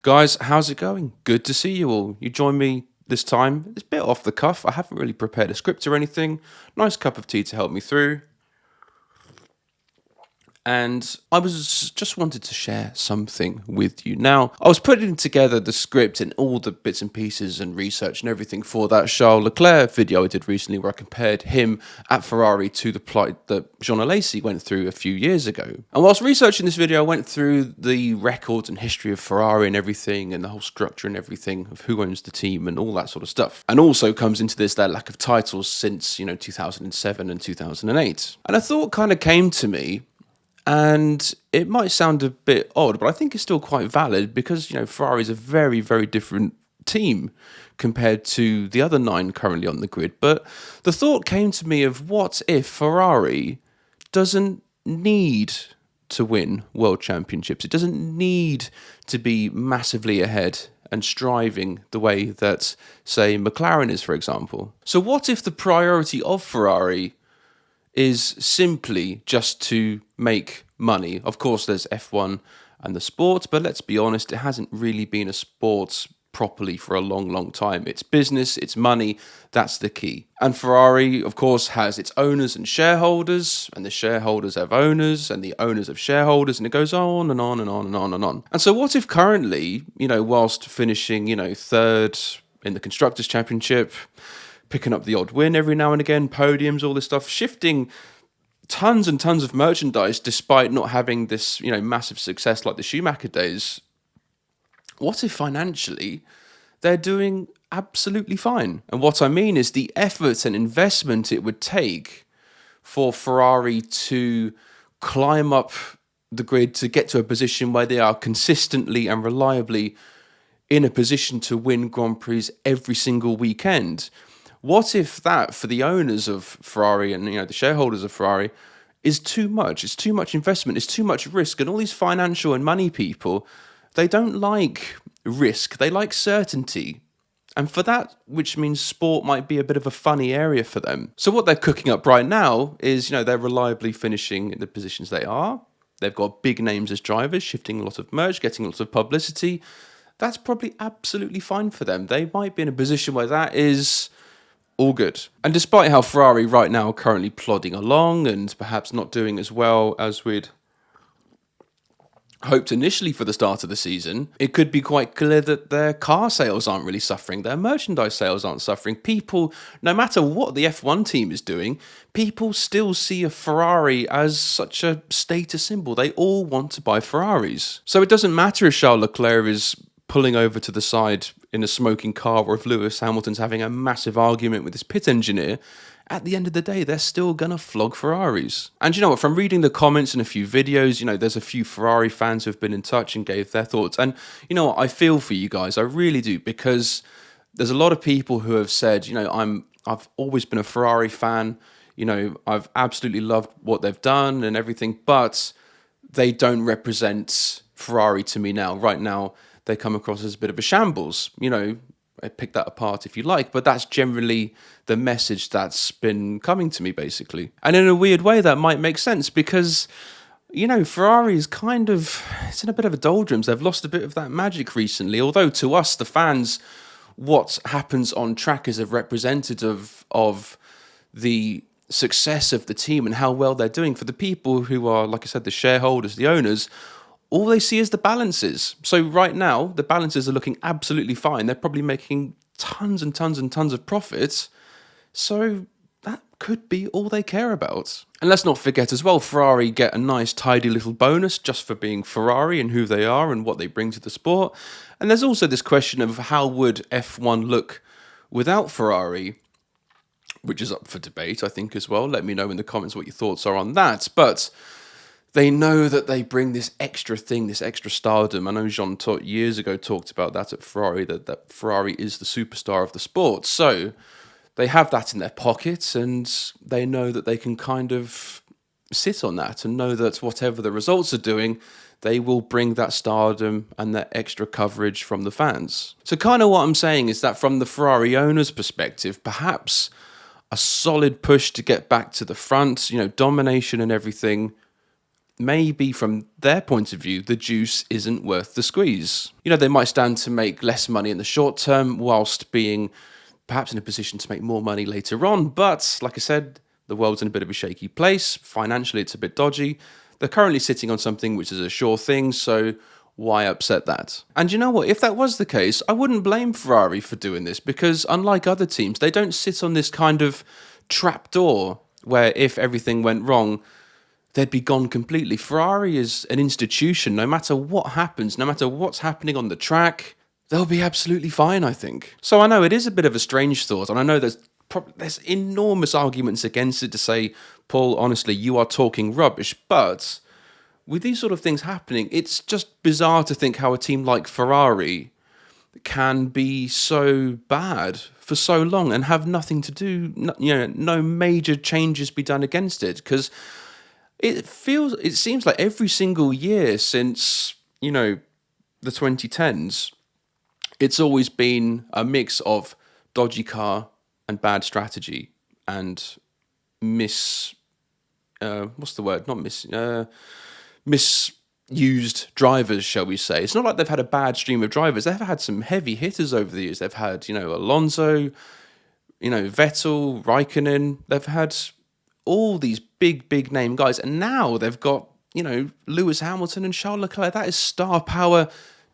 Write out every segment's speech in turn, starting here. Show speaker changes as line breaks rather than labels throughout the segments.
Guys, how's it going? Good to see you all. You join me this time. It's a bit off the cuff. I haven't really prepared a script or anything. Nice cup of tea to help me through. And I was just wanted to share something with you. Now, I was putting together the script and all the bits and pieces and research and everything for that Charles Leclerc video I did recently, where I compared him at Ferrari to the plight that Jean Alesi went through a few years ago. And whilst researching this video, I went through the records and history of Ferrari and everything, and the whole structure and everything of who owns the team and all that sort of stuff. And also comes into this their lack of titles since 2007 and 2008. And a thought kind of came to me. And it might sound a bit odd, but I think it's still quite valid because, Ferrari is a very, very different team compared to the other 9 currently on the grid. But the thought came to me of what if Ferrari doesn't need to win world championships? It doesn't need to be massively ahead and striving the way that, say, McLaren is, for example. So what if the priority of Ferrari is simply just to make money? Of course, there's F1 and the sport, but let's be honest, it hasn't really been a sport properly for a long, long time. It's business, it's money, that's the key. And Ferrari, of course, has its owners and shareholders, and the shareholders have owners, and the owners have shareholders, and it goes on and on and on and on and on. And so what if currently, whilst finishing, third in the Constructors' Championship, picking up the odd win every now and again, podiums, all this stuff, shifting tons and tons of merchandise despite not having this, massive success like the Schumacher days. What if financially they're doing absolutely fine? And what I mean is the effort and investment it would take for Ferrari to climb up the grid to get to a position where they are consistently and reliably in a position to win Grand Prix every single weekend. What if that, for the owners of Ferrari and the shareholders of Ferrari, is too much? It's too much investment, it's too much risk, and all these financial and money people, they don't like risk, they like certainty. And for that, which means sport might be a bit of a funny area for them. So what they're cooking up right now is, they're reliably finishing in the positions they are. They've got big names as drivers, shifting a lot of merch, getting lots of publicity. That's probably absolutely fine for them. They might be in a position where that is all good. And despite how Ferrari right now are currently plodding along and perhaps not doing as well as we'd hoped initially for the start of the season, it could be quite clear that their car sales aren't really suffering, their merchandise sales aren't suffering. People, no matter what the F1 team is doing, people still see a Ferrari as such a status symbol. They all want to buy Ferraris. So it doesn't matter if Charles Leclerc is pulling over to the side in a smoking car, or if Lewis Hamilton's having a massive argument with his pit engineer. At the end of the day, they're still gonna flog Ferraris. And you know what, from reading the comments and a few videos, there's a few Ferrari fans who've been in touch and gave their thoughts. And you know what, I feel for you guys, I really do, because there's a lot of people who have said, I've always been a Ferrari fan, I've absolutely loved what they've done and everything, but they don't represent Ferrari to me now. Right now, they come across as a bit of a shambles. Pick that apart if you like, but that's generally the message that's been coming to me, basically. And in a weird way, that might make sense because, Ferrari is it's in a bit of a doldrums. They've lost a bit of that magic recently, although to us, the fans, what happens on track is a representative of the success of the team and how well they're doing. For the people who are, like I said, the shareholders, the owners, all they see is the balances. So right now, the balances are looking absolutely fine. They're probably making tons and tons and tons of profits. So that could be all they care about. And let's not forget as well, Ferrari get a nice tidy little bonus just for being Ferrari and who they are and what they bring to the sport. And there's also this question of how would F1 look without Ferrari, which is up for debate, I think, as well. Let me know in the comments what your thoughts are on that. But they know that they bring this extra thing, this extra stardom. I know Jean years ago talked about that at Ferrari, that Ferrari is the superstar of the sport. So they have that in their pockets, and they know that they can kind of sit on that and know that whatever the results are doing, they will bring that stardom and that extra coverage from the fans. So kind of what I'm saying is that from the Ferrari owner's perspective, perhaps a solid push to get back to the front, domination and everything, maybe from their point of view, the juice isn't worth the squeeze. You know, they might stand to make less money in the short term whilst being perhaps in a position to make more money later on. But like I said, the world's in a bit of a shaky place. Financially, it's a bit dodgy. They're currently sitting on something which is a sure thing, so why upset that? And you know what? If that was the case, I wouldn't blame Ferrari for doing this, because unlike other teams, they don't sit on this kind of trapdoor where if everything went wrong, they'd be gone completely. Ferrari is an institution. No matter what happens, no matter what's happening on the track, they'll be absolutely fine, I think. So I know it is a bit of a strange thought, and I know there's enormous arguments against it to say, Paul, honestly, you are talking rubbish. But with these sort of things happening, it's just bizarre to think how a team like Ferrari can be so bad for so long and have nothing to do, no major changes be done against it. Because it seems like every single year since, the 2010s, it's always been a mix of dodgy car and bad strategy and misused drivers, shall we say. It's not like they've had a bad stream of drivers. They've had some heavy hitters over the years. They've had, Alonso, Vettel, Raikkonen. They've had all these big name guys. And now they've got, Lewis Hamilton and Charles Leclerc. That is star power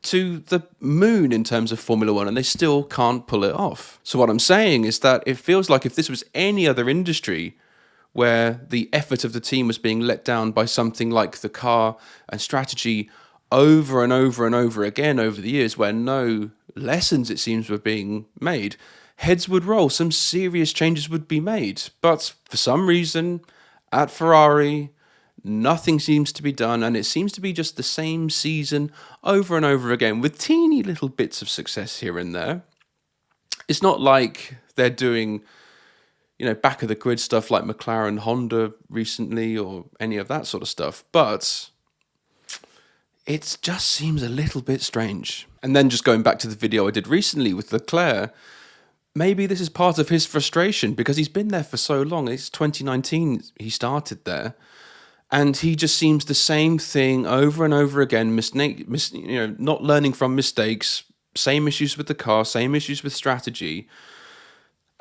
to the moon in terms of Formula One, and they still can't pull it off. So what I'm saying is that it feels like if this was any other industry where the effort of the team was being let down by something like the car and strategy over and over and over again over the years, where no lessons, it seems, were being made, heads would roll, some serious changes would be made. But for some reason, at Ferrari, nothing seems to be done, and it seems to be just the same season over and over again with teeny little bits of success here and there. It's not like they're doing, back of the grid stuff like McLaren, Honda recently, or any of that sort of stuff, but it just seems a little bit strange. And then just going back to the video I did recently with Leclerc, maybe this is part of his frustration because he's been there for so long. It's 2019 he started there. And he just seems the same thing over and over again, not learning from mistakes, same issues with the car, same issues with strategy.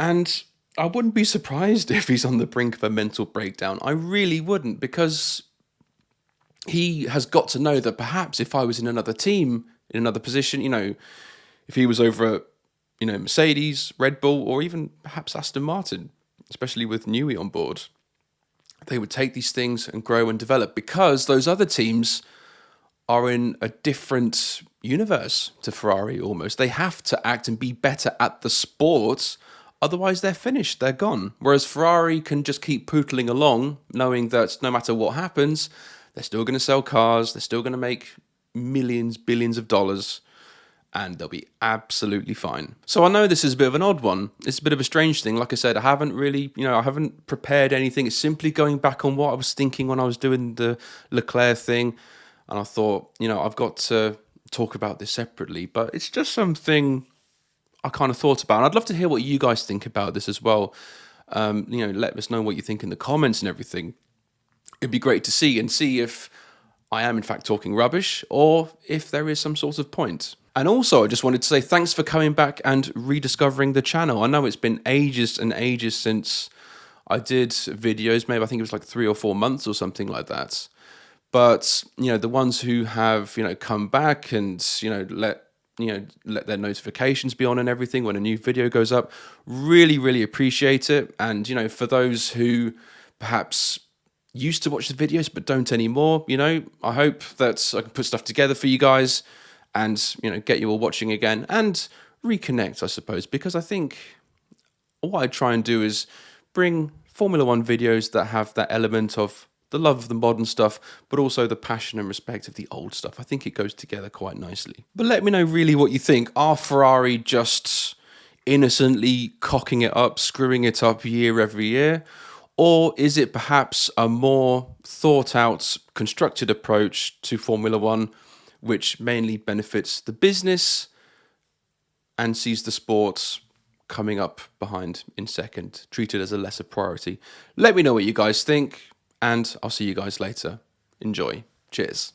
And I wouldn't be surprised if he's on the brink of a mental breakdown. I really wouldn't, because he has got to know that perhaps if I was in another team, in another position, if he was over at, Mercedes, Red Bull, or even perhaps Aston Martin, especially with Newey on board, they would take these things and grow and develop, because those other teams are in a different universe to Ferrari almost. They have to act and be better at the sport, otherwise they're finished, they're gone. Whereas Ferrari can just keep pootling along, knowing that no matter what happens, they're still going to sell cars, they're still going to make millions, billions of dollars, and they'll be absolutely fine. So I know this is a bit of an odd one. It's a bit of a strange thing. Like I said, I haven't really, I haven't prepared anything. It's simply going back on what I was thinking when I was doing the Leclerc thing. And I thought, I've got to talk about this separately. But it's just something I kind of thought about. And I'd love to hear what you guys think about this as well. Let us know what you think in the comments and everything. It'd be great to see if I am in fact talking rubbish or if there is some sort of point. And also, I just wanted to say thanks for coming back and rediscovering the channel. I know it's been ages and ages since I did videos. Maybe I think it was like 3 or 4 months or something like that. But, the ones who have, come back and, let their notifications be on and everything when a new video goes up, really, really appreciate it. And, for those who perhaps used to watch the videos but don't anymore, I hope that I can put stuff together for you guys and, get you all watching again and reconnect, I suppose, because I think what I try and do is bring Formula One videos that have that element of the love of the modern stuff, but also the passion and respect of the old stuff. I think it goes together quite nicely. But let me know really what you think. Are Ferrari just innocently cocking it up, screwing it up year every year? Or is it perhaps a more thought out, constructed approach to Formula One, which mainly benefits the business and sees the sports coming up behind in second, treated as a lesser priority? Let me know what you guys think, and I'll see you guys later. Enjoy. Cheers.